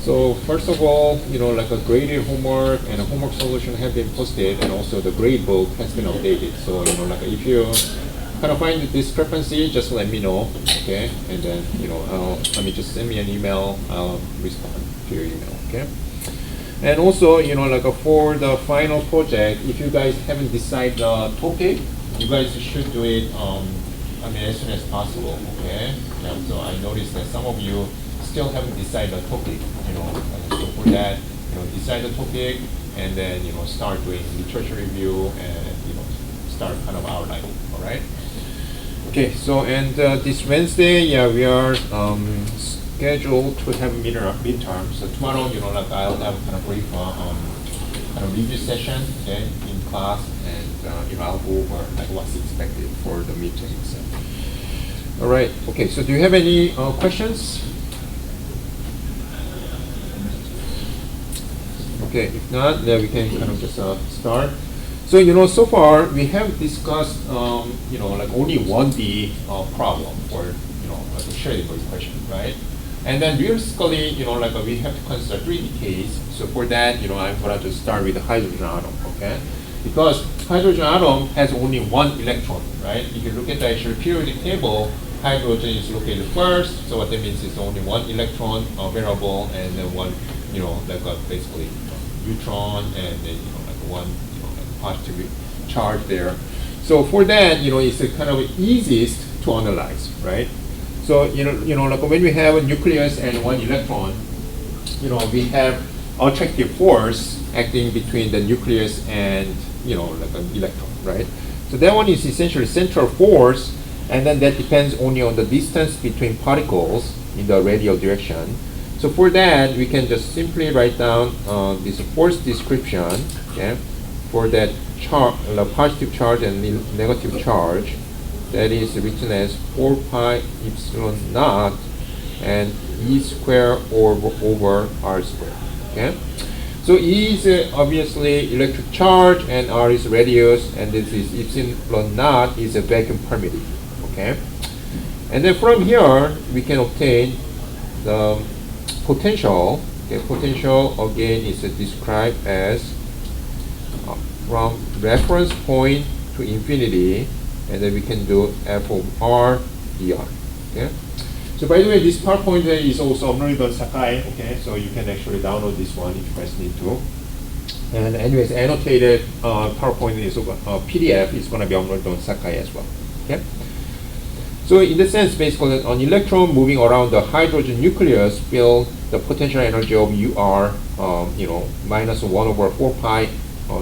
So first of all, like a graded homework and a homework solution have been posted, and also the grade book has been updated. So like if you kind of find the discrepancy, just let me know, okay? And then just send me an email. I'll respond to your email, okay? And also, like for the final project, if you guys haven't decided the topic, you guys should do it. As soon as possible, okay? So I noticed that some of you still haven't decided the topic, so for that, decide the topic, and then, start doing literature review, and, start kind of outlining, all right? Okay, so, and this Wednesday, we are scheduled to have midterm. So tomorrow, like I'll have kind of brief kind of review session, okay, in class, and, I'll go over like what's expected for the meetings. All right, okay, so do you have any questions? Okay, if not, then we can kind of just start. So, so far we have discussed, like only 1D problem for, like a Schrödinger equation, right? And then realistically, like we have to consider 3D case. So for that, I'm going to start with the hydrogen atom, okay? Because hydrogen atom has only one electron, right? If you look at the actual periodic table, hydrogen is located first. So what that means is only one electron variable, and then one, like basically neutron, and then like one like positive charge there. So for that, it's kind of easiest to analyze, right? So like when we have a nucleus and one electron, we have attractive force acting between the nucleus and like an electron, right? So that one is essentially central force, and then that depends only on the distance between particles in the radial direction. So for that, we can just simply write down this force description, okay, for that positive charge and negative charge. That is written as 4 pi epsilon naught and E square over R square, okay? So E is obviously electric charge, and R is radius, and this is epsilon naught is a vacuum permittivity, okay? And then from here, we can obtain the potential. Okay, potential again is described as from reference point to infinity, and then we can do f of r dr. Okay. So by the way, this PowerPoint is also uploaded on Sakai. Okay, so you can actually download this one if you guys need to. And anyways, annotated PowerPoint is PDF is going to be uploaded on Sakai as well. Okay. So in the sense, basically, an electron moving around the hydrogen nucleus will the potential energy of UR, minus 1 over 4 pi.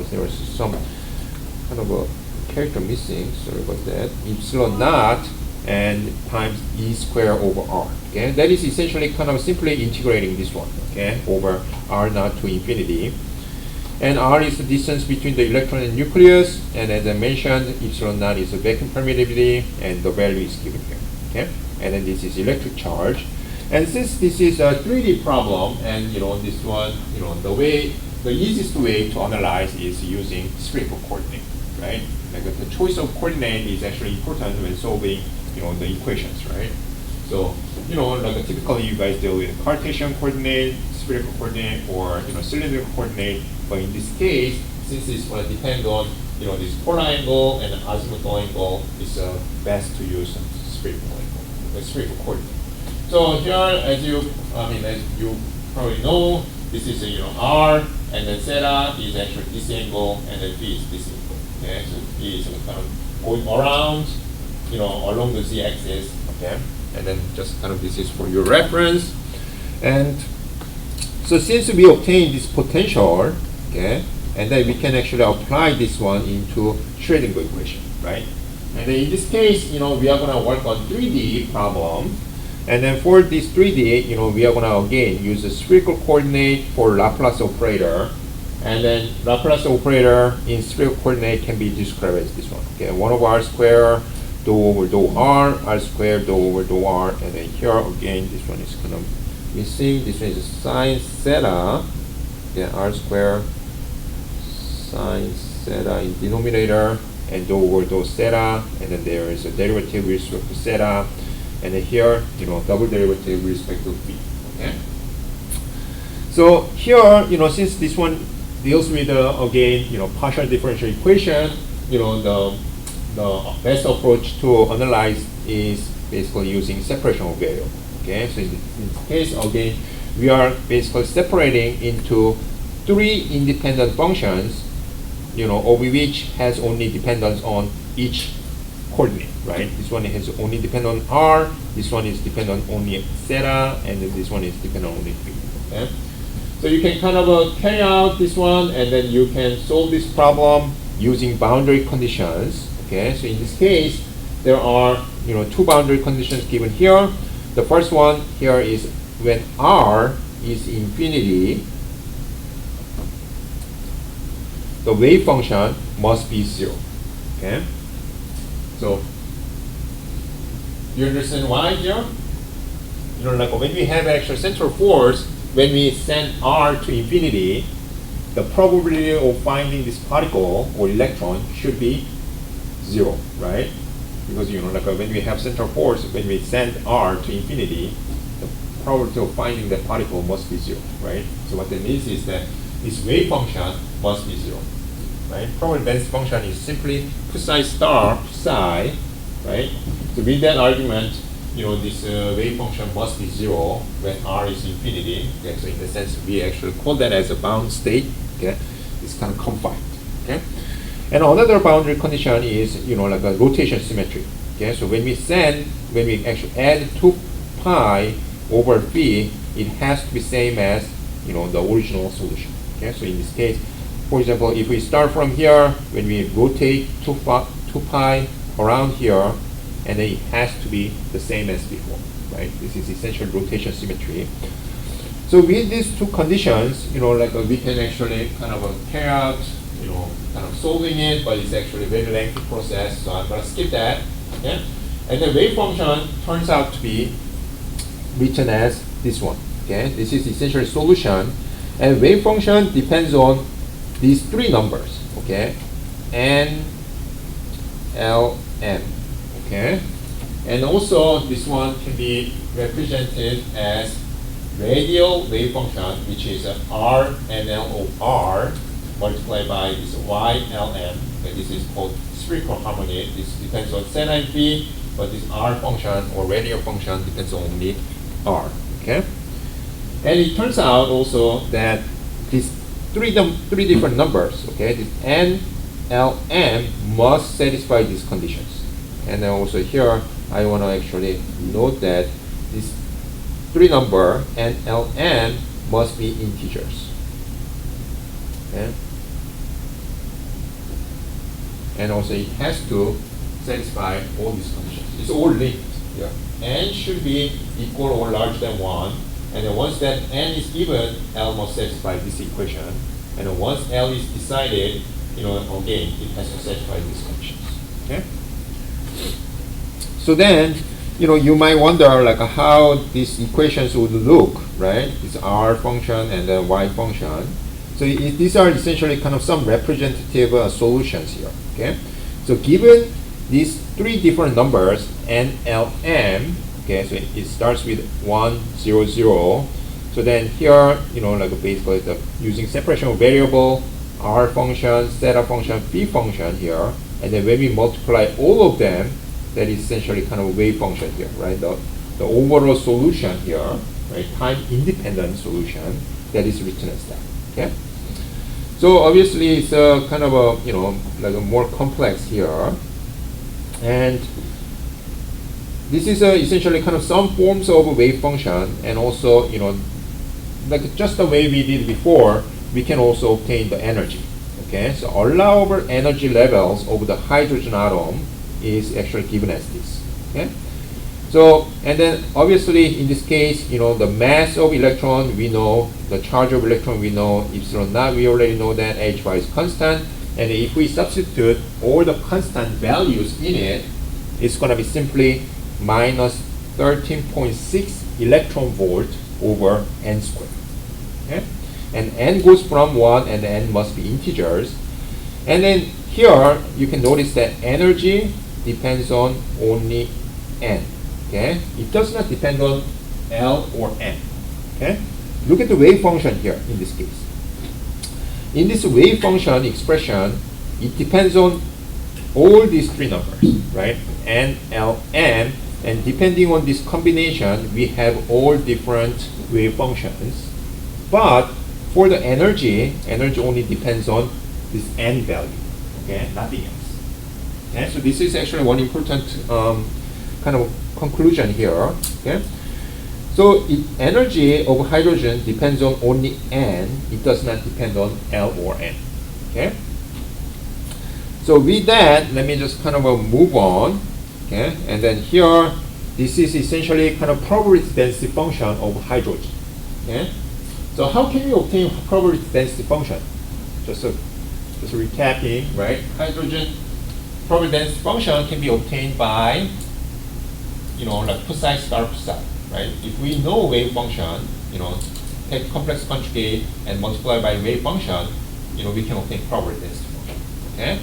There was some kind of a character missing. Sorry about that. Epsilon naught and times E square over R. Okay, that is essentially kind of simply integrating this one. Okay, over R naught to infinity. And R is the distance between the electron and nucleus, and as I mentioned, epsilon naught is the vacuum permittivity, and the value is given here. Okay, and then this is electric charge. And since this is a 3D problem, and this one, the easiest way to analyze is using spherical coordinate, right? Like the choice of coordinate is actually important when solving, the equations, right? So, like typically you guys deal with Cartesian coordinate, spherical coordinate, or cylindrical coordinate. But in this case, since it's going to depend on this polar angle and azimuthal angle, it's best to use spherical angle, spherical coordinate. So here, as you probably know, this is R, and then theta is actually this angle, and then B is this angle. Okay, so B is kind of going around, along the z-axis. Okay, and then just kind of this is for your reference. And so since we obtained this potential, okay, and then we can actually apply this one into Schrödinger equation, right? And then in this case, we are going to work on 3D problem. And then for this 3D, we are going to again use a spherical coordinate for Laplace operator. And then Laplace operator in spherical coordinate can be described as this one. Okay, 1 over R square, dou over dou R squared, dou over dou R. And then here again, this one is kind of missing. This one is sine theta, yeah, R square, sine theta in denominator, and dou over dou theta. And then there is a derivative with respect to theta. And then here, double derivative with respect to b. Okay. So here, since this one deals with again, partial differential equation, the best approach to analyze is basically using separation of variable. Okay, so in this case, again, we are basically separating into three independent functions, of which has only dependence on each coordinate, right? This one has only dependent on r, this one is dependent only on theta, and then this one is dependent only phi. Okay? So you can kind of carry out this one, and then you can solve this problem using boundary conditions. Okay, so in this case, there are two boundary conditions given here. The first one here is when r is infinity, the wave function must be 0. Okay, so you understand why here? Like when we have actual central force, when we send r to infinity, the probability of finding this particle or electron should be 0, right? Because like when we have central force, when we send r to infinity, the probability of finding that particle must be 0, right? So what that means is that this wave function must be 0, right? Probability density function is simply psi star psi, right? So with that argument, this wave function must be 0 when r is infinity. Okay, so in the sense, we actually call that as a bound state. Okay, it's kind of confined. Okay, and another boundary condition is like a rotation symmetry. Okay, so when we actually add 2 pi over phi, it has to be same as the original solution. Okay, so in this case, for example, if we start from here, when we rotate 2 pi around here, and then it has to be the same as before, right? This is essential rotation symmetry. So with these two conditions, like we can actually kind of carry out, kind of solving it, but it's actually a very lengthy process, so I'm gonna skip that. Okay? And the wave function turns out to be written as this one. Okay, this is essentially solution, and wave function depends on these three numbers. Okay, n, l, m. Okay, and also this one can be represented as radial wave function, which is r n l of r multiplied by this y l m. Okay, this is called spherical harmony. This depends on theta and phi, but this r function or radial function depends on only r. Okay, and it turns out also that these three different numbers, okay, this n, l, m must satisfy these conditions. And then also here, I want to actually note that this three number n, l, m must be integers. Okay? And also it has to satisfy all these conditions. It's all linked here. N should be equal or larger than 1. And then once that n is given, L must satisfy this equation. And then once L is decided, again, it has to satisfy these conditions. Okay? So then, you might wonder like how these equations would look, right? This r function and the y function. So these are essentially kind of some representative solutions here. Okay, so given these three different numbers n, l, m. Okay, so it starts with 1, 0, 0. So then here, like basically using separation of variable, r function, theta function, phi function here, and then when we multiply all of them, that is essentially kind of a wave function here, right? The overall solution here, right? Time independent solution that is written as that. Okay. So obviously it's a kind of a like a more complex here, and this is essentially kind of some forms of a wave function, and also like just the way we did before, we can also obtain the energy. Okay, so allowable energy levels of the hydrogen atom is actually given as this. Okay, so and then obviously in this case, the mass of electron we know, the charge of electron we know, epsilon naught we already know that, h bar is constant, and if we substitute all the constant values in it, it's going to be simply minus 13.6 electron volt over n squared. Okay, and n goes from 1, and n must be integers, and then here you can notice that energy depends on only n. Okay, it does not depend on L or M. Okay, look at the wave function here in this case. In this wave function expression, it depends on all these three numbers, right? N, L, M, and depending on this combination, we have all different wave functions. But for the energy only depends on this N value, okay? Nothing else. Okay, so this is actually one important kind of conclusion here, okay? So energy of hydrogen depends on only N. It does not depend on L or M. Okay. So with that, let me just kind of move on. Okay. And then here, this is essentially kind of probability density function of hydrogen. Okay. So how can we obtain probability density function? Just recapping, right? Hydrogen probability density function can be obtained by, like psi star psi. Right? If we know wave function, take complex conjugate and multiply by wave function, we can obtain probability density function. Okay?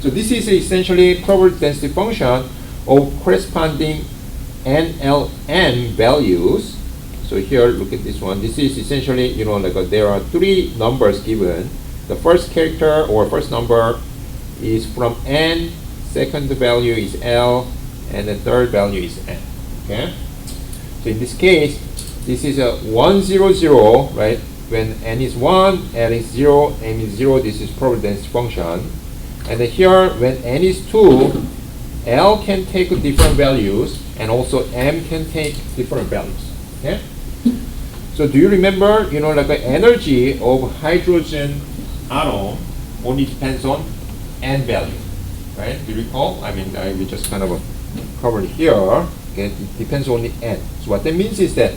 So this is essentially probability density function of corresponding NLM values. So here, look at this one. This is essentially, there are three numbers given. The first character or first number is from N, second value is L, and the third value is N. Okay? So in this case, this is a 1, 0, 0, right? When N is 1, L is 0, M is 0, this is probability density function. And then here, when N is 2, L can take different values, and also M can take different values. Okay? So do you remember, like the energy of hydrogen atom only depends on N value, right? Do you recall? I mean, we just kind of covered here. Okay, it depends on the N. So what that means is that,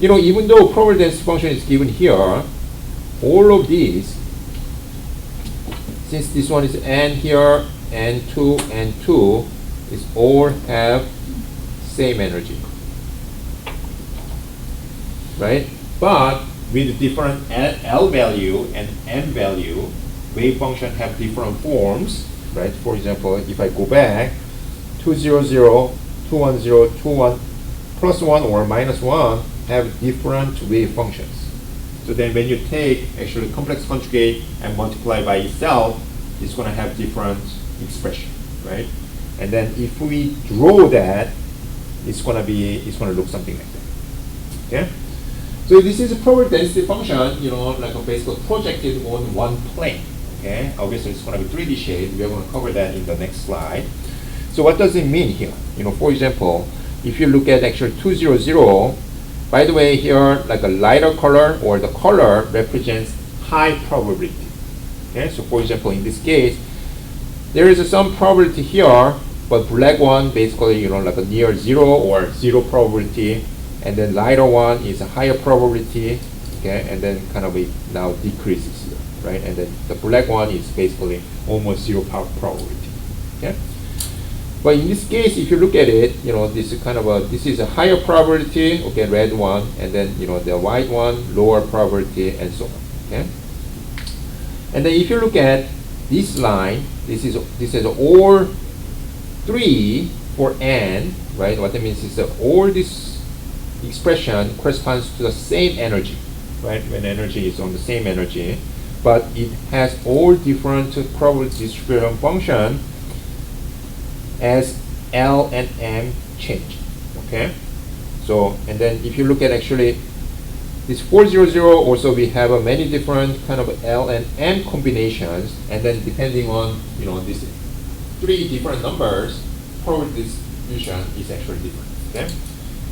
even though probability density function is given here, all of these, since this one is N here, N2, N2, is all have same energy, right? But with different L value and M value, wave function have different forms, right? For example, if I go back, 200, 210, 21, plus 1 or minus 1 have different wave functions. So then when you take actually complex conjugate and multiply by itself, it's going to have different expression, right? And then if we draw that, it's going to look something like that. Okay? So this is a probability density function, like a basically projected on one plane. Okay? Obviously it's going to be 3D shade. We're going to cover that in the next slide. So what does it mean here? For example, if you look at actually 200, by the way, here like a lighter color or the color represents high probability. Okay, so for example, in this case, there is some probability here, but black one basically, like a near 0 or 0 probability, and then lighter one is a higher probability, okay, and then kind of it now decreases here, right? And then the black one is basically almost 0 probability, okay? But in this case, if you look at it, this is kind of this is a higher probability, okay, red one, and then, the white one, lower probability, and so on, okay? And then if you look at this line, this is all 3 for N, right? What that means is that all this expression corresponds to the same energy, right? When energy is on the same energy, but it has all different probability distribution function as L and M change, okay? So, and then if you look at actually this 400, also we have many different kind of L and M combinations, and then depending on, these 3 different numbers, probability distribution is actually different, okay?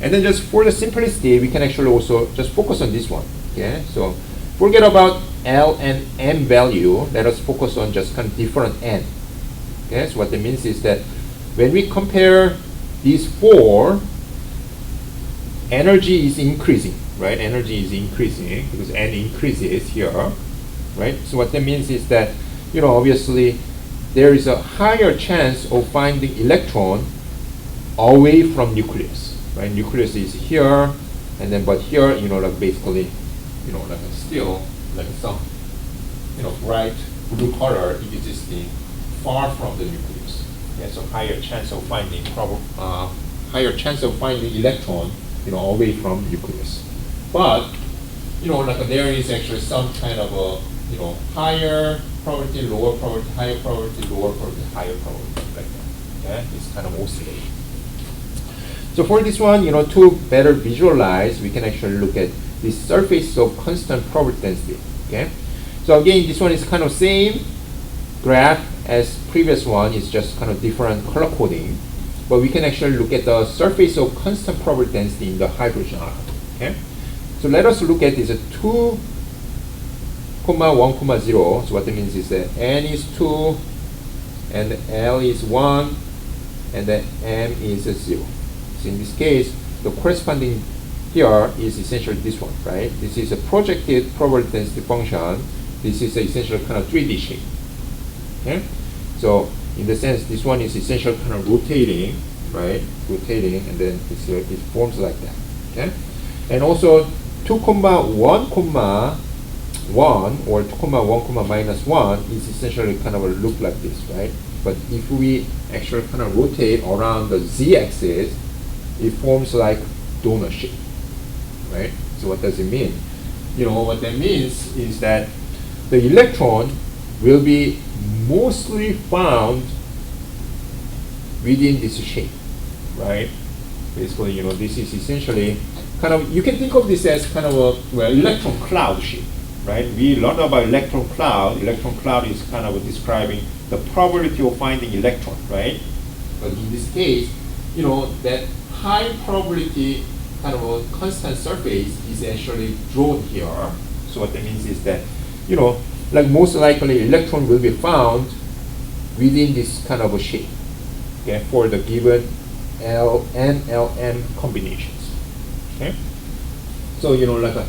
And then just for the simplicity, we can actually also just focus on this one, okay? So forget about L and M value, let us focus on just kind of different N, okay? So what that means is that when we compare these 4, energy is increasing, right? Energy is increasing because N increases here, right? So what that means is that, obviously there is a higher chance of finding electron away from nucleus, right? Nucleus is here, and then but here, like basically, like still like some, bright blue color existing far from the nucleus. Okay, so higher chance of finding electron, away from nucleus. But like there is actually some kind of a, higher probability, lower probability, higher probability, lower probability, higher probability, like that. Okay, it's kind of oscillating. So for this one, to better visualize, we can actually look at the surface of constant probability density. Okay, so again, this one is kind of same graph as previous one. It's just kind of different color coding, but we can actually look at the surface of constant probability density in the hydrogen atom. Okay, so let us look at this 2, 1, 0. So what that means is that n is 2, and L is 1, and then M is 0. So in this case, the corresponding here is essentially this one, right? This is a projected probability density function. This is essentially kind of 3D shape. Okay? So in the sense, this one is essentially kind of rotating, right? Rotating, and then it forms like that. Okay? And also 2, 1, 1 or 2, 1, minus 1 is essentially kind of a look like this, right? But if we actually kind of rotate around the z-axis, it forms like donut shape, right? So what does it mean? What that means is that the electron will be mostly found within this shape, right? Basically, this is essentially kind of, you can think of this as kind of a electron cloud shape, right? We learned about electron cloud. Electron cloud is kind of describing the probability of finding electron, right? But in this case, that high probability kind of a constant surface is actually drawn here. So what that means is that, like most likely electron will be found within this kind of a shape, okay, for the given N-L-M combinations. Okay? So, like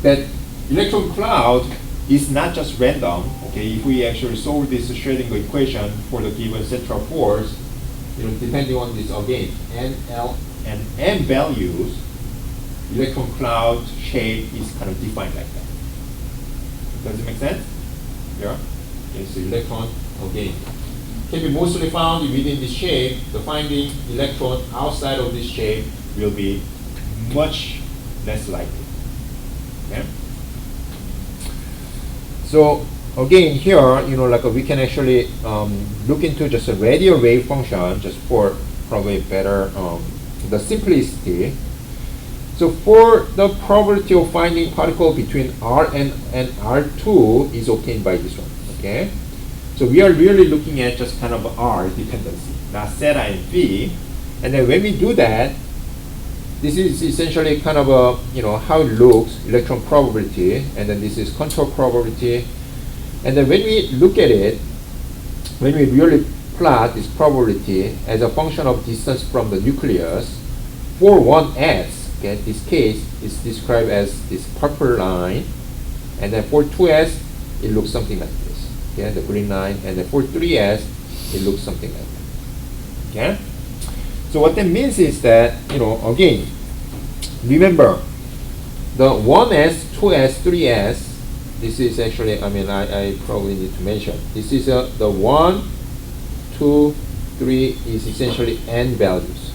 that electron cloud is not just random. Okay, if we actually solve this Schrödinger equation for the given central force, depending on this again, N, L, and M values, electron cloud shape is kind of defined like that. Does it make sense? Yeah. Okay, so electron again can be mostly found within this shape. The finding electron outside of this shape will be much less likely. Okay. So again, here, like we can actually look into just a radial wave function just for probably better the simplicity. So for the probability of finding particle between Rn and R2 is obtained by this one. Okay. So we are really looking at just kind of R dependency, not theta and phi. And then when we do that, this is essentially kind of a, how it looks, electron probability, and then this is control probability. And then when we look at it, when we really plot this probability as a function of distance from the nucleus, for 1s, okay, this case is described as this purple line, and then for 2s, it looks something like this, okay, the green line, and then for 3s, it looks something like that, okay? So what that means is that, again, remember, the 1s, 2s, 3s, this is actually, I probably need to mention, this is the 1, 2, 3 is essentially n values,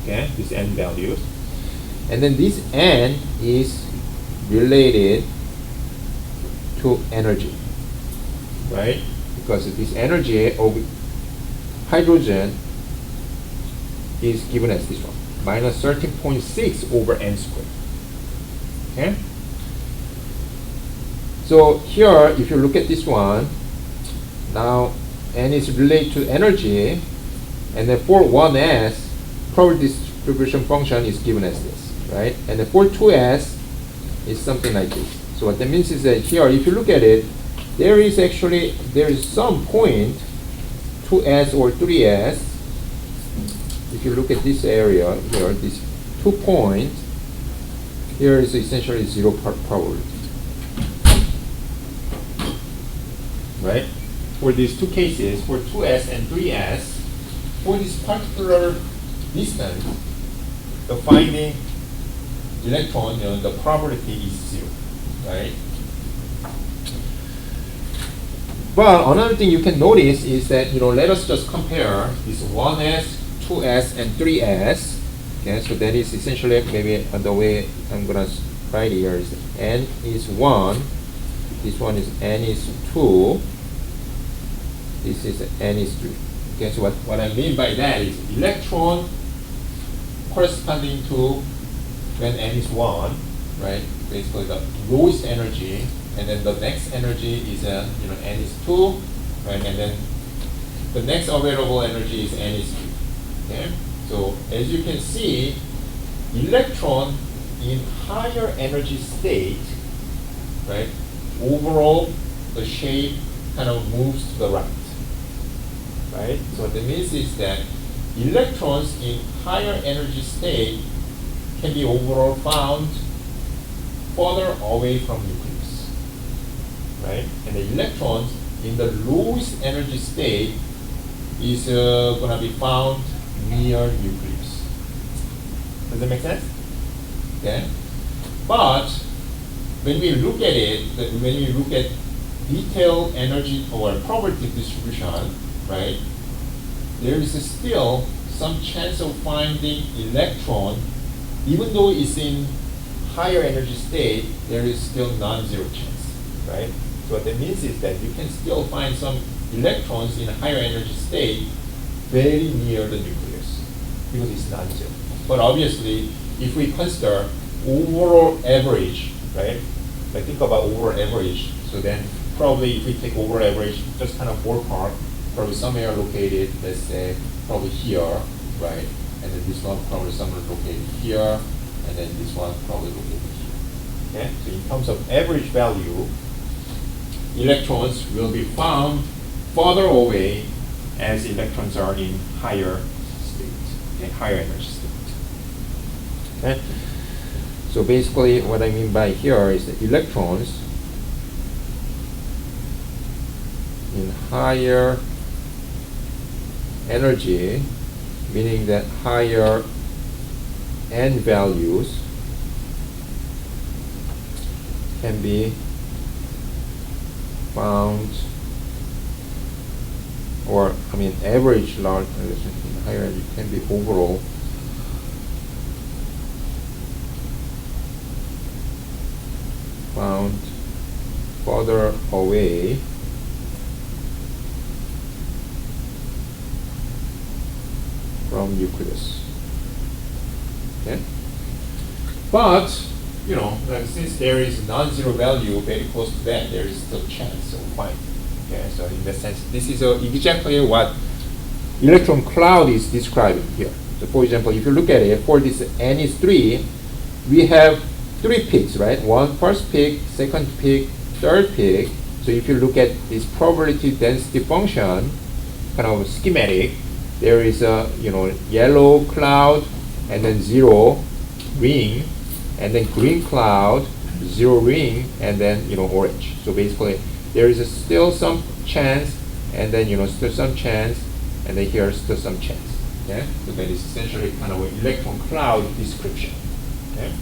okay, these n values. And then this n is related to energy, right? Because this energy of hydrogen is given as this one, minus 13.6 over n squared. Okay? So here, if you look at this one, now n is related to energy, and then for 1s, probability distribution function is given as this, right? And then for 2s, is something like this. So what that means is that here, if you look at it, there is some point, 2s or 3s. If you look at this area here, this 2 points, here is essentially 0 probability, right? For these two cases, for 2s and 3s, for this particular distance, the finding electron, the probability is 0, right? But another thing you can notice is that, let us just compare this 1s, 2s, and 3s. Okay, so that is essentially maybe the way I'm gonna write here is n is 1, this one is n is 2, this is n is 3. Okay, so what I mean by that is electron corresponding to when n is 1, right? Basically the lowest energy, and then the next energy is n is 2, right? And then the next available energy is n is 3. Okay, so as you can see, electron in higher energy state, right? Overall, the shape kind of moves to the right. Right? So what that means is that electrons in higher energy state can be overall found further away from nucleus. Right? And the electrons in the lowest energy state is going to be found near nucleus. Does that make sense? Okay? But when we look at it, when we look at detailed energy or probability distribution, right, there is still some chance of finding electron, even though it's in higher energy state, there is still non-zero chance, right? So what that means is that you can still find some electrons in a higher energy state very near the nucleus because it's non-zero. But obviously, if we consider overall average, right? Like think about overall average. So then probably if we take overall average, just kind of ballpark, probably somewhere located, let's say, probably here, right? And then this one probably somewhere located here, and then this one probably located here. Okay? So in terms of average value, electrons will be found further away as electrons are in higher state, okay? Higher energy state. Okay? So basically what I mean by here is that electrons in higher energy, meaning that higher n values can be found, or I mean average large in higher energy can be overall found further away from nucleus. Okay? But, like since there is non-zero value very close to that, there is still chance of finding. Okay? So in that sense, this is exactly what electron cloud is describing here. So for example, if you look at it, for this n is 3, we have 3 peaks, right? One first peak, second peak, third peak. So if you look at this probability density function, kind of schematic, there is a yellow cloud and then 0 ring, and then green cloud, 0 ring, and then orange. So basically there is still some chance, and then still some chance, and then here still some chance. Okay, so that is essentially kind of an electron cloud description. Okay.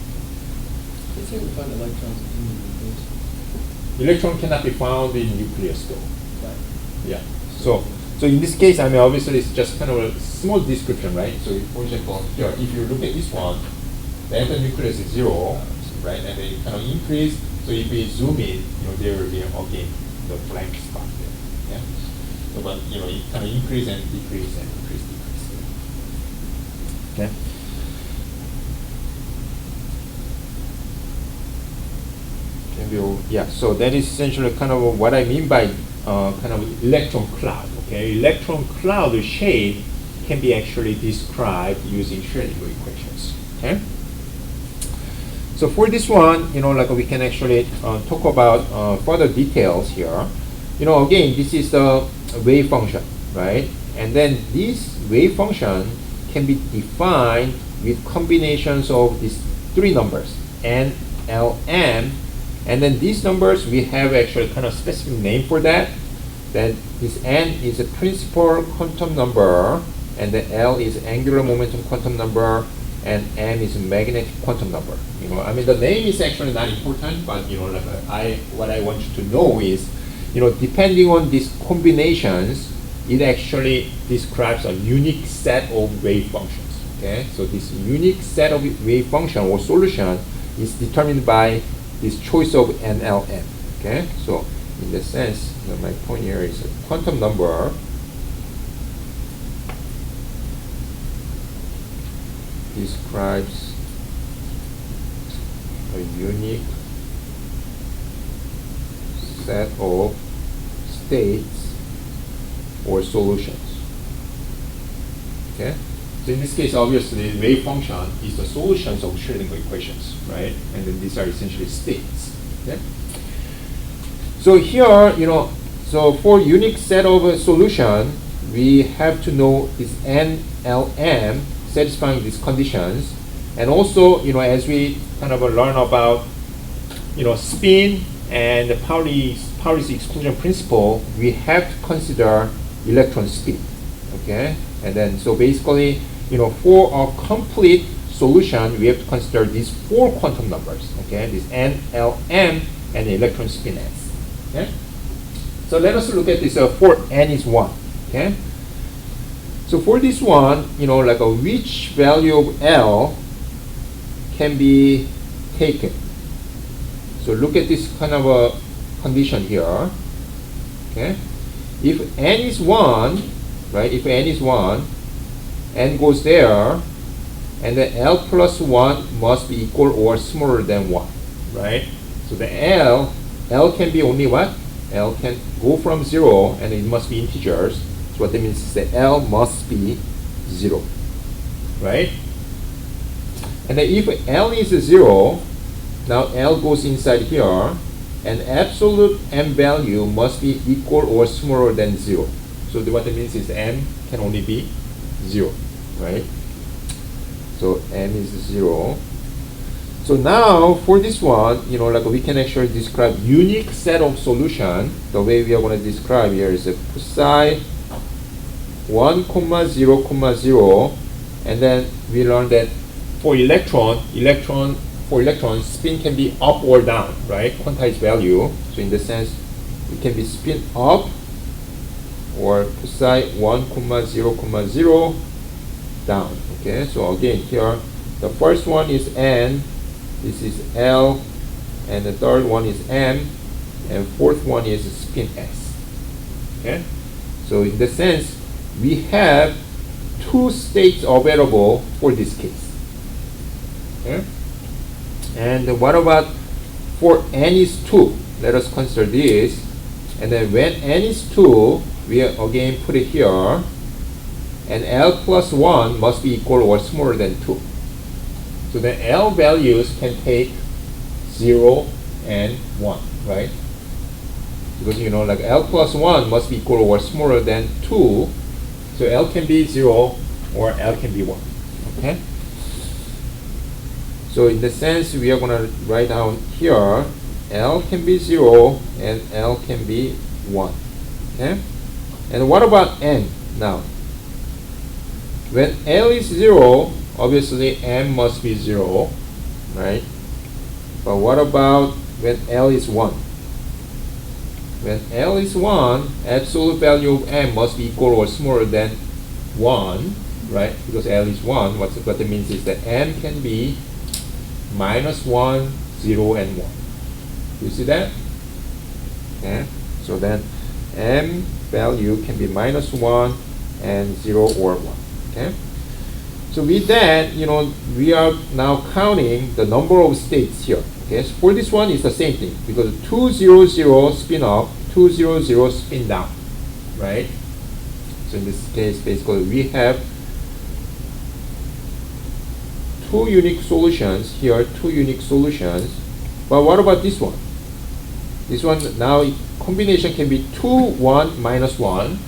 Let's say we find electrons in the nucleus. Electron cannot be found in nucleus though. Right. Yeah. So in this case, I mean, obviously it's just kind of a small description, right? So for example, here, if you look at this one, the nucleus is 0, right? And then it kind of increase. So if we zoom in, there will be again the blank spot there. Yeah. So, but it kind of increase and decrease and increase. Okay. Yeah. So that is essentially kind of what I mean by kind of electron cloud. Okay, electron cloud shape can be actually described using Schrödinger equations. Okay. So for this one, like we can actually talk about further details here. Again, this is the wave function, right? And then this wave function can be defined with combinations of these 3 numbers, n, l, m, and then these numbers we have actually kind of specific name for that. Then this n is a principal quantum number, and the l is angular momentum quantum number, and m is a magnetic quantum number. I mean the name is actually not important, but what I want you to know is, depending on these combinations, it actually describes a unique set of wave functions. Okay, so this unique set of wave function or solution is determined by this choice of NLM. Okay, so in the sense, my point here is a quantum number describes a unique set of states or solutions. Okay, so in this case, obviously, the wave function is the solutions of Schrödinger equations, right? And then these are essentially states. Okay. So here, so for unique set of a solution, we have to know this NLM satisfying these conditions, and also, as we kind of learn about, spin and the Pauli's exclusion principle, we have to consider electron spin. Okay, and then so basically, for a complete solution, we have to consider these 4 quantum numbers. Okay, this NLM and the electron spin s. Okay, so let us look at this for n is 1. Okay, so for this one, like which value of L can be taken. So look at this kind of a condition here. Okay, if n is 1, right? If n is 1, n goes there, and then L plus 1 must be equal or smaller than 1, right? So the L can be only what? L can go from 0, and it must be integers. So what that means is that L must be 0, right? And then if L is 0, now L goes inside here, and absolute m value must be equal or smaller than 0. So what that means is m can only be 0, right? So m is 0. So now for this one, like we can actually describe unique set of solution. The way we are going to describe here is a psi 1, 0, 0, and then we learned that for electron, spin can be up or down, right? Quantized value. So in the sense, it can be spin up or psi 1, 0, 0 down. Okay, so again here, the first one is n, this is L, and the third one is m, and fourth one is spin s. Okay, so in the sense, we have 2 states available for this case. Okay, and what about for n is 2? Let us consider this, and then when n is 2, we again put it here, and L plus 1 must be equal or smaller than 2. So the L values can take 0 and 1, right? Because like L plus 1 must be equal or smaller than 2. So L can be 0 or L can be 1. Okay? So in the sense, we are going to write down here, L can be 0 and L can be 1. Okay? And what about n now? When L is 0, obviously m must be 0, right? But what about when L is 1? When L is 1, absolute value of m must be equal or smaller than 1, right? Because L is 1, what that means is that m can be minus 1, 0, and 1. You see that? Okay. So then m value can be minus 1 and 0 or 1. Okay. So with that, we are now counting the number of states here. Okay. So for this one, it's the same thing because 2, 0, 0 spin up, 2, 0, 0 spin down, right? So in this case, basically, we have 2 unique solutions here, 2 unique solutions. But what about this one? This one now combination can be 2, 1, minus 1,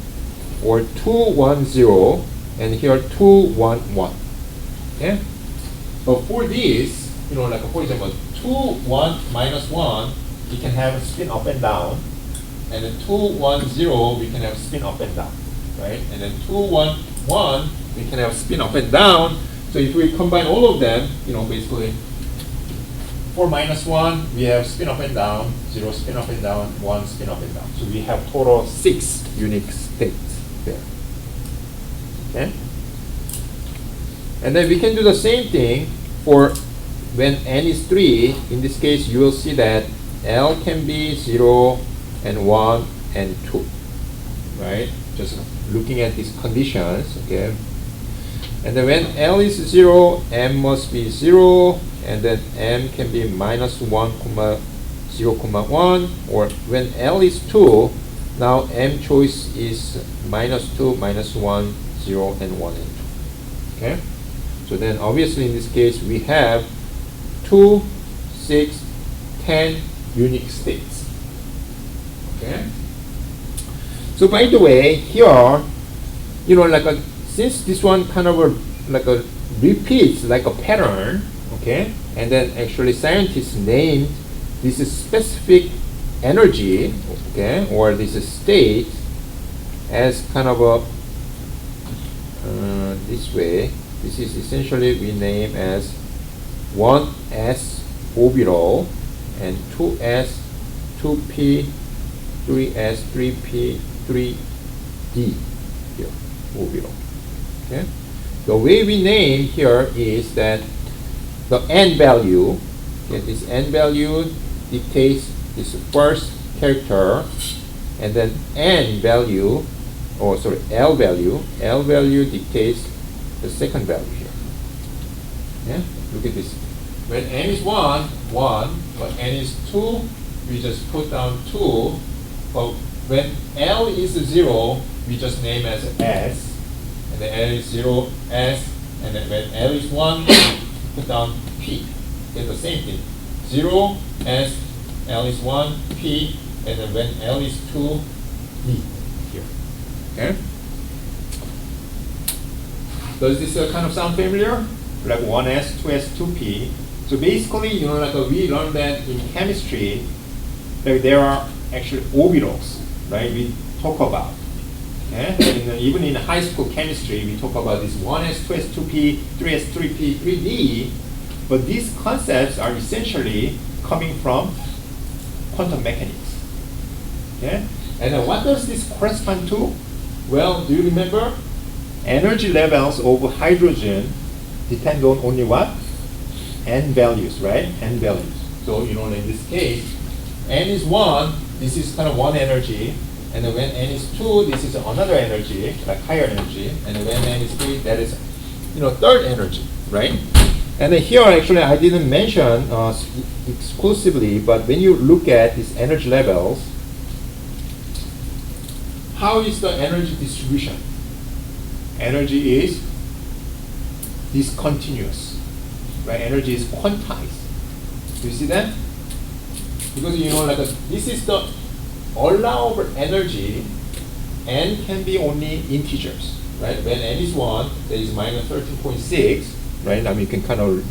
or 2, 1, 0, and here 2, 1, 1. Okay? But for this, like for example, 2, 1, minus 1, we can have spin up and down. And then 2, 1, 0, we can have spin up and down. Right? And then 2, 1, 1, we can have spin up and down. So if we combine all of them, basically, for minus 1, we have spin up and down, 0 spin up and down, 1 spin up and down. So we have total 6 unique states there. Okay? And then we can do the same thing for when n is 3, in this case, you will see that L can be 0 and 1 and 2, right? Just looking at these conditions, okay? And then when L is 0, M must be 0, and then M can be minus 1, 0, 1, or when L is 2, now M choice is minus 2, minus 1, 0, and 1 and 2, okay? So then obviously in this case, we have 2, 6, 10 unique states, okay? So by the way, here, you know, like since this one kind of repeats like a pattern, okay, and then actually scientists named this is specific energy, okay, or this is state as kind of a this way. This is essentially we name as 1s orbital and 2s, 2p, 3s, 3p, 3d here, orbital. Okay? The way we name here is that the n value, okay, this n value dictates this first character, and then n value, or sorry, L value dictates the second value here. Yeah? Look at this. When n is 1, 1, but n is 2, we just put down 2. But when L is 0, we just name as S, and then L is 0, S, and then when L is 1, we put down P. It's the same thing. 0, S, L is 1, P, and then when L is 2, D here. Okay? Does this kind of sound familiar? Like 1s, 2s, 2p. So basically, you know, like we learned that in chemistry, like there are actually orbitals, right? We talk about. Okay? And even in high school chemistry, we talk about this 1s, 2s, 2p, 3s, 3p, 3d. But these concepts are essentially coming from quantum mechanics. Okay? And then what does this correspond to? Well, do you remember? Energy levels of hydrogen depend on only what? N values, right? N values. So, you know, in this case, N is 1, this is kind of one energy. And then when N is 2, this is another energy, like higher energy. And then when N is 3, that is, you know, third energy, right? And then here, actually, I didn't mention exclusively, but when you look at these energy levels, how is the energy distribution? Energy is discontinuous, right? Energy is quantized. Do you see that? Because, you know, like this is the allowable energy. N can be only integers, right? When N is 1, there is minus 13.6, right? I mean, you can kind of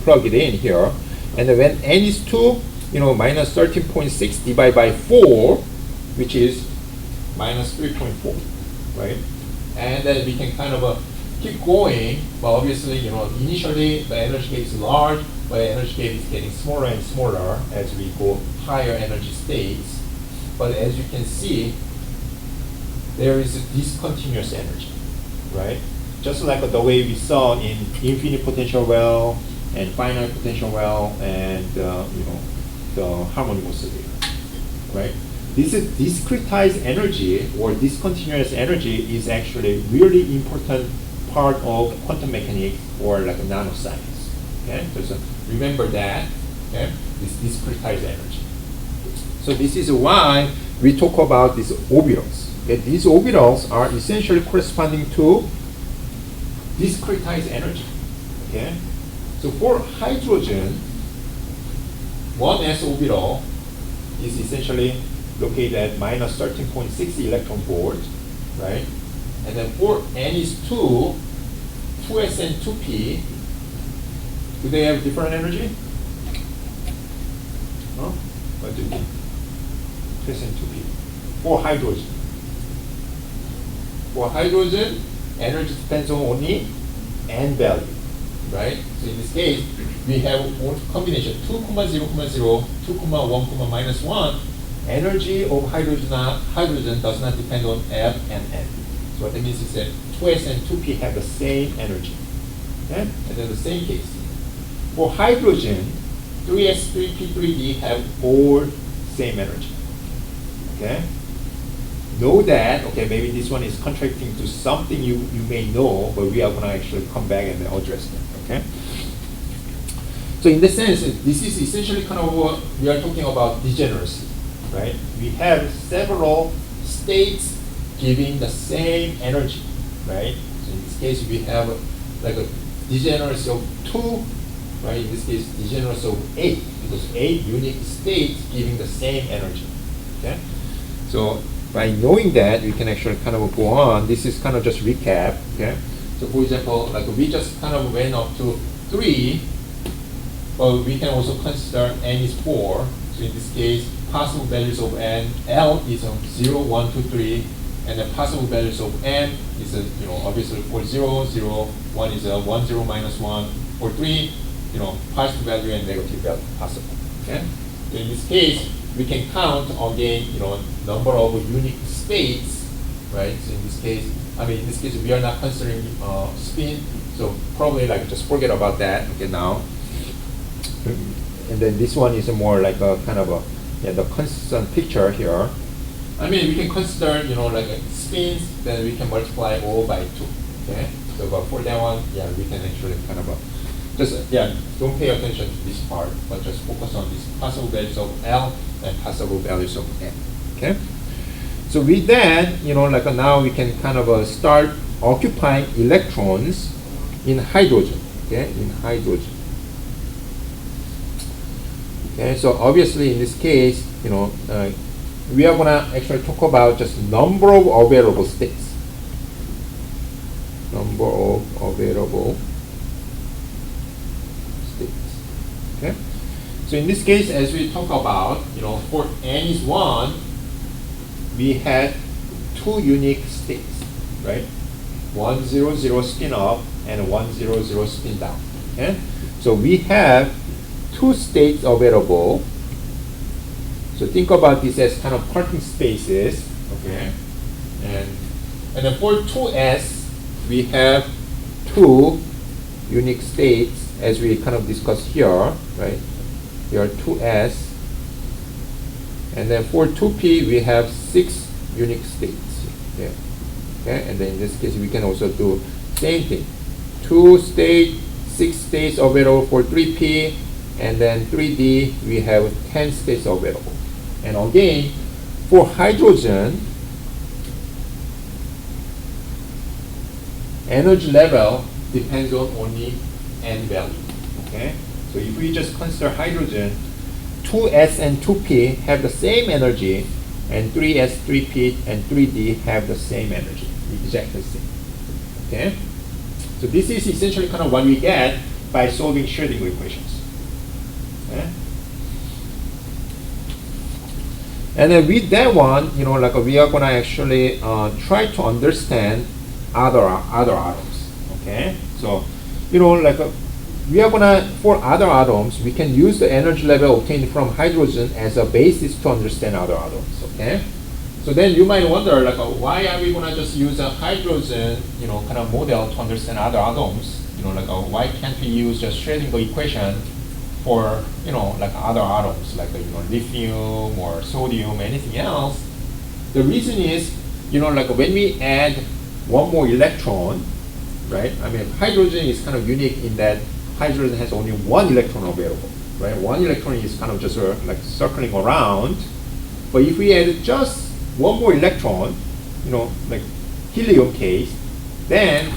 plug it in here. And then when N is 2, you know, minus 13.6 divided by 4, which is minus 3.4, right? And then we can kind of keep going, but obviously, you know, initially the energy gap is large, but the energy gap is getting smaller and smaller as we go higher energy states. But as you can see, there is a discontinuous energy, right? Just like the way we saw in infinite potential well and finite potential well and you know, the harmonic oscillator, right? This is discretized energy or discontinuous energy is actually really important part of quantum mechanics or like a nanoscience. Okay, so remember that. Okay, this discretized energy. So this is why we talk about these orbitals. Okay, these orbitals are essentially corresponding to discretized energy. Okay, so for hydrogen, 1s orbital is essentially located at minus 13.6 electron volt, right? And then for N is 2, 2s and 2p, do they have different energy? Huh? What do you mean? 2s and 2p. For hydrogen. For hydrogen, energy depends on only N value, right? So in this case, we have one combination 2, 0, 0, 2, 1, minus 1. Energy of hydrogen does not depend on F and N. So what that means is that 2s and 2p have the same energy. Okay? And then the same case. For hydrogen, 3s, 3p, 3d have all same energy. Okay? Know that, okay, maybe this one is contracting to something you may know, but we are going to actually come back and address it. Okay? So in this sense, this is essentially kind of what we are talking about degeneracy, right? We have several states giving the same energy, right? So in this case, we have like a degeneracy of 2, right? In this case, degeneracy of 8, because 8 unique states giving the same energy, okay? So by knowing that, we can actually kind of go on. This is kind of just recap, okay? So for example, like we just kind of went up to 3, but we can also consider n is 4. So in this case, possible values of n, L is 0, 1, 2, 3, and the possible values of n is, obviously for 0, 0, 1 is 1, 0, minus 1. For 3, positive value and negative value possible. Okay? So in this case, we can count again, number of unique states, right? So in this case, we are not considering spin, so probably like just forget about that. Okay, now. And then this one is more like a kind of the constant picture here. We can consider, like spins, then we can multiply all by 2. Okay, so but for that one, we can actually kind of don't pay attention to this part, but just focus on these possible values of L and possible values of N. Okay, so with that, now we can kind of start occupying electrons in hydrogen. Okay, in hydrogen. Okay, so obviously in this case, we are gonna actually talk about just number of available states. Number of available states. Okay. So in this case, as we talk about, for n is 1, we had 2 unique states, right? 1, 0, 0 spin up and 1, 0, 0 spin down. Okay. So we have 2 states available. So think about this as kind of parking spaces, okay? And then for 2s, we have 2 unique states as we kind of discussed here, right? Here are 2s. And then for 2p, we have 6 unique states. Okay? Okay? And then in this case, we can also do same thing. 2 states, 6 states available for 3p. And then 3D, we have 10 states available. And again, for hydrogen, energy level depends on only n value. Okay? So if we just consider hydrogen, 2s and 2p have the same energy, and 3s, 3p, and 3d have the same energy, exactly the same. Okay? So this is essentially kind of what we get by solving Schrödinger equations. Okay? And then with that one, we are gonna actually try to understand other atoms. Okay, so we are gonna, for other atoms, we can use the energy level obtained from hydrogen as a basis to understand other atoms. Okay, so then you might wonder, why are we gonna just use a hydrogen, kind of model to understand other atoms? Why can't we use just Schrödinger equation for other atoms like lithium or sodium, anything else? The reason is when we add one more electron, right? Hydrogen is kind of unique in that hydrogen has only 1 electron available, right? 1 electron is kind of just circling around. But if we add just one more electron, like helium case, then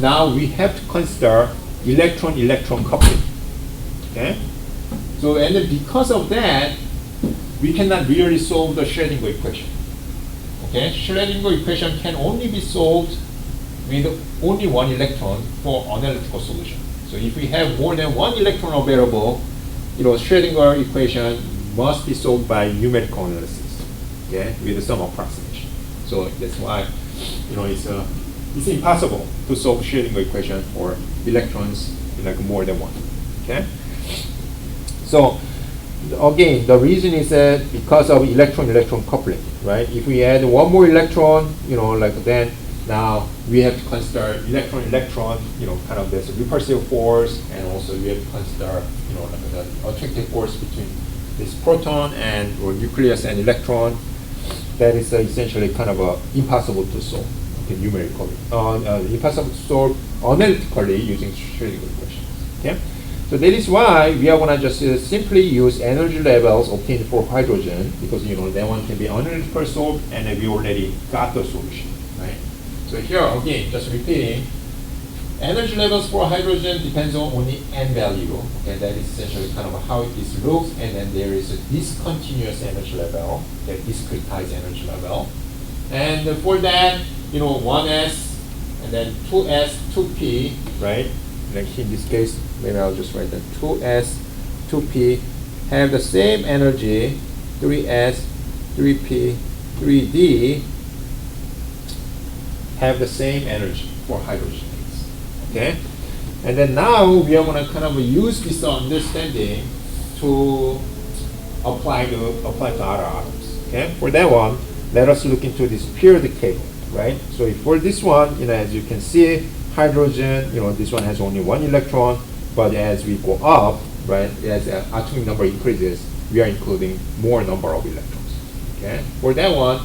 now we have to consider electron-electron coupling. Okay? So, and then because of that, we cannot really solve the Schrödinger equation. Okay? Schrödinger equation can only be solved with only 1 electron for analytical solution. So if we have more than 1 electron available, Schrödinger equation must be solved by numerical analysis, okay, with some approximation. So that's why, it's impossible to solve Schrödinger equation for electrons more than 1. Okay. So again, the reason is that because of electron-electron coupling, right? If we add one more electron, then Now we have to consider electron-electron, kind of this repulsive force, and also we have to consider, like the attractive force between this proton and or nucleus and electron. That is essentially kind of impossible to solve, okay, numerically. Impossible to solve analytically using Schrödinger equations. Okay, so that is why we are gonna just simply use energy levels obtained for hydrogen, because that one can be analytically solved, and we already got the solution, right? So here again, just repeating, energy levels for hydrogen depends on only n value. Okay, that is essentially kind of how it is looks, and then there is a discontinuous energy level, that discretized energy level, and for that, 1s and then 2s, 2p, right? Like in this case, maybe I'll just write that 2s, 2p have the same energy, 3s, 3p, 3d have the same energy for hydrogen. Okay, and then now we are going to kind of use this understanding to apply to other atoms. Okay, for that one, let us look into this periodic table, right? So if for this one, as you can see, hydrogen, this one has only one electron, but as we go up, right, as the atomic number increases, we are including more number of electrons. Okay, for that one,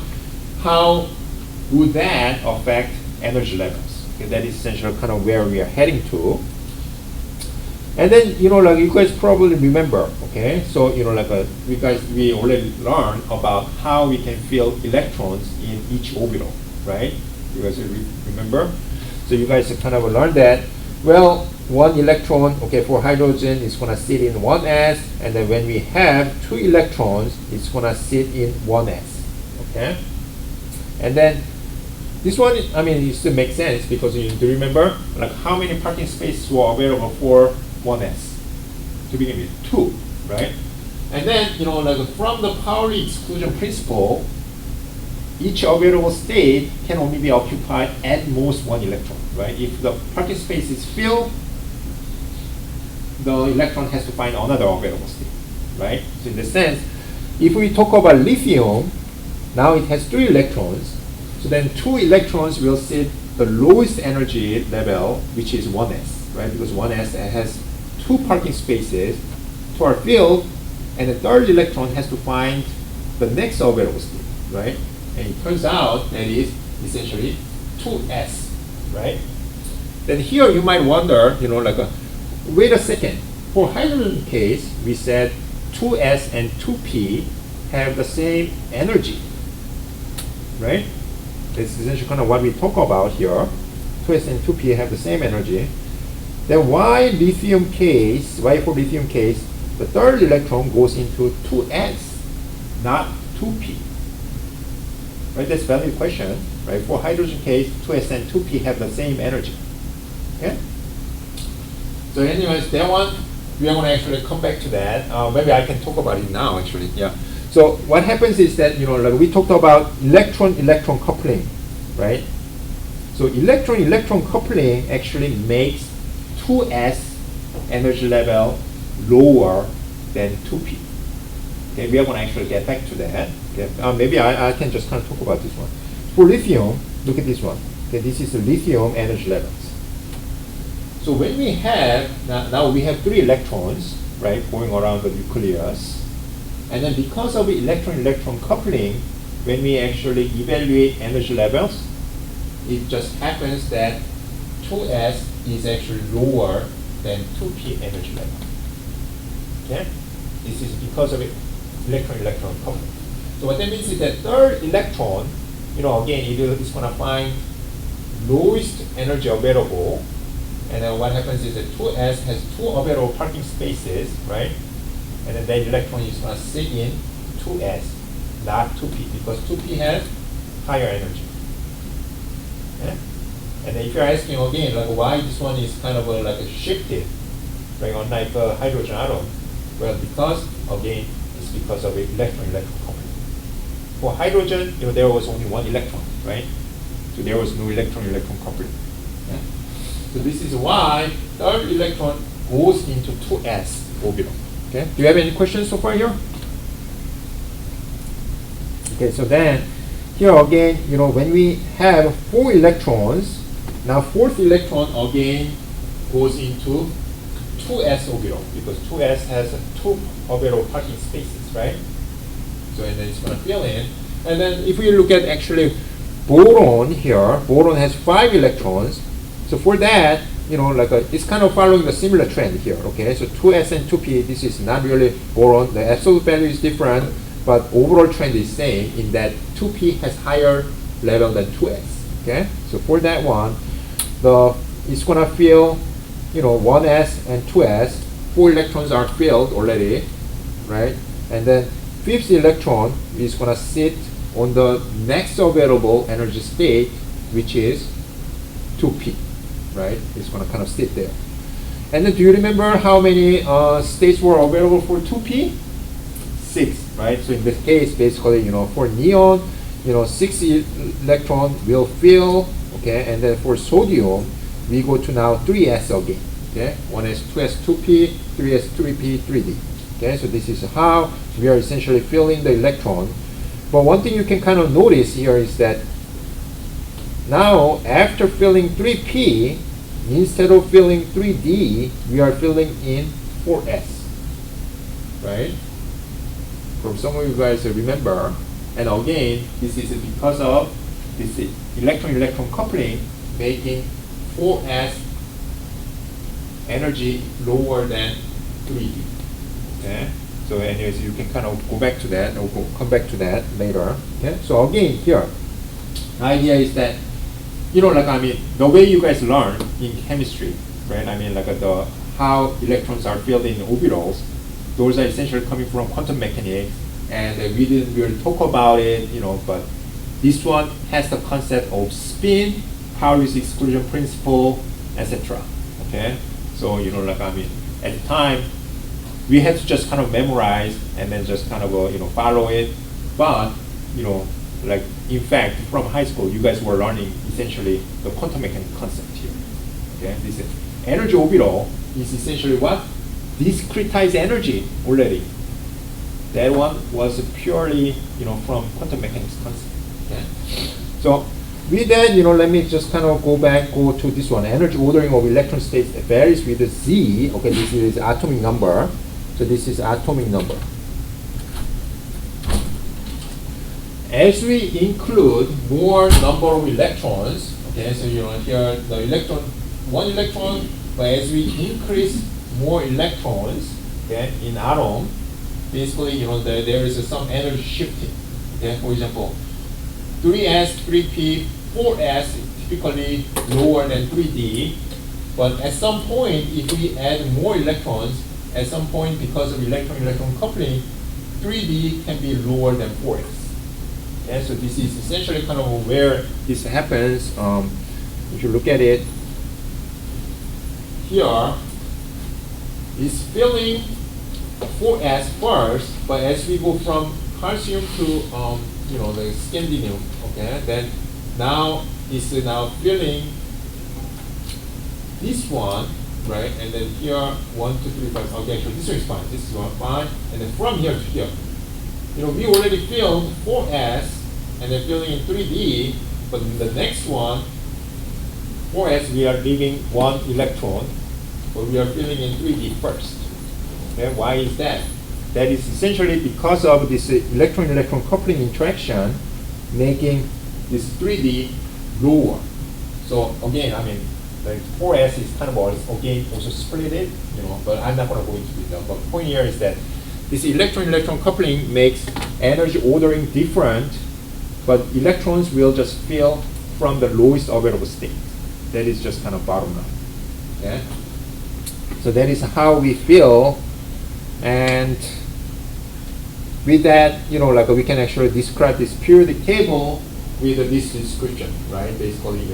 how would that affect energy levels? Okay, that is essentially kind of where we are heading to. And then, like you guys probably remember, okay? So, we already learned about how we can fill electrons in each orbital, right? You guys remember? So you guys have kind of learned that, well, one electron, okay, for hydrogen is going to sit in 1s, and then when we have 2 electrons, it's going to sit in 1s, okay? And then this one, it still makes sense because you do remember, like how many parking spaces were available for 1s? To begin with, 2, right? And then, like from the Pauli exclusion principle, each available state can only be occupied at most 1 electron, right? If the parking space is filled, the electron has to find another available state, right? So in the sense, if we talk about lithium, now it has 3 electrons. So then 2 electrons will sit the lowest energy level, which is 1s, right? Because 1s has 2 parking spaces to our field, and the third electron has to find the next available state, right? And it turns out that is essentially 2s, right? Then here you might wonder, wait a second. For hydrogen case, we said 2s and 2p have the same energy, right? This is essentially kind of what we talk about here. 2s and 2p have the same energy. Then why for lithium case, the third electron goes into 2s, not 2p? Right, that's a valid question, right? For hydrogen case, 2s and 2p have the same energy. Okay? So anyways, that one, we are going to actually come back to that. Maybe I can talk about it now, actually. Yeah. So what happens is that, like we talked about electron-electron coupling, right? So electron-electron coupling actually makes 2s energy level lower than 2p. Okay, we are going to actually get back to that. Okay, maybe I can just kind of talk about this one. For lithium, look at this one. Okay, this is the lithium energy levels. So when we have, now we have 3 electrons, right, going around the nucleus. And then because of electron-electron coupling, when we actually evaluate energy levels, it just happens that 2s is actually lower than 2p energy level. Okay? This is because of electron-electron coupling. So what that means is that third electron, again, it is going to find lowest energy available. And then what happens is that 2s has 2 available parking spaces, right? And then that electron is going to sit in 2s, not 2p, because 2p has higher energy. Okay? And then if you're asking again, like why this one is kind of like a shifted, right, unlike a hydrogen atom, well, because again, it's because of electron-electron coupling. For hydrogen, there was only 1 electron, right? So there was no electron-electron coupling. Okay? So this is why third electron goes into 2s orbital. Okay. Do you have any questions so far here? Okay, so then here again, when we have 4 electrons, now fourth electron again goes into 2s orbital, because 2s has 2 orbital parking spaces, right? So and then it's going to fill in. And then if we look at actually boron here, boron has 5 electrons. So for that, it's kind of following the similar trend here, okay? So 2s and 2p, this is not really boron. The absolute value is different, but overall trend is same in that 2p has higher level than 2s, okay? So for that one, it's going to fill, 1s and 2s. 4 electrons are filled already, right? And then fifth electron is going to sit on the next available energy state, which is 2p, right? It's going to kind of sit there. And then do you remember how many states were available for 2p? 6, right? So in this case, basically, for neon, 6 electron will fill, okay? And then for sodium, we go to now 3s again, okay? 1s, 2s, 2p, 3s, 3p, 3d. Okay, so this is how we are essentially filling the electron. But one thing you can kind of notice here is that now after filling 3p, instead of filling 3d, we are filling in 4s, right? From some of you guys remember, and again, this is because of this electron-electron coupling making 4s energy lower than 3d. Okay, so anyways, you can kind of go back to that, or come back to that later. Okay, so again here, the idea is that, the way you guys learn in chemistry, right? How electrons are filled in orbitals, those are essentially coming from quantum mechanics, and we didn't really talk about it, but this one has the concept of spin, power use exclusion principle, etc. Okay, so at the time, we had to just kind of memorize and then just kind of follow it, but in fact from high school you guys were learning essentially the quantum mechanics concept here. Okay, this is energy orbital is essentially what? Discretized energy already. That one was purely from quantum mechanics concept. Okay, so with that, let me just kind of go to this one. Energy ordering of electron states varies with the Z. Okay, this is atomic number. So this is atomic number. As we include more number of electrons, okay, so here the electron, 1 electron, but as we increase more electrons, okay, in atom, basically, there is some energy shifting. Okay, for example, 3s, 3p, 4s is typically lower than 3d, but at some point, if we add more electrons, at some point, because of electron-electron coupling, 3d can be lower than 4s. Okay, so this is essentially kind of where this happens. If you look at it, here is filling 4s first, but as we go from calcium to the scandium, okay, then now it's now filling this one, right? And then here 1, 2, 3, 5. Okay, actually this one is fine. This is one fine, and then from here to here, we already filled 4s, and then filling in 3d. But in the next one, 4s, we are leaving 1 electron, but we are filling in 3d first. Okay, why is that? That is essentially because of this electron-electron coupling interaction, making this 3d lower. So again, 4s is kind of also split it, but I'm not going to go into detail. But the point here is that this electron-electron coupling makes energy ordering different, but electrons will just fill from the lowest available state. That is just kind of bottom line. Okay? So that is how we fill, and with that, we can actually describe this periodic table with this description, right? Basically,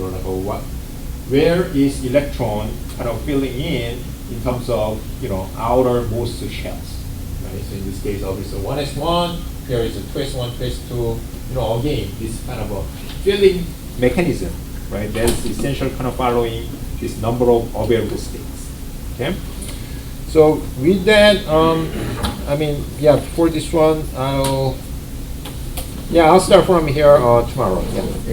where is electron kind of filling in terms of outermost shells, right? So in this case, obviously 1s1, here is a 2s1, 2s2. Again, this kind of a filling mechanism, right? That is essentially kind of following this number of available states. Okay. So with that, for this one, I'll Yeah, I'll start from here tomorrow. Yeah.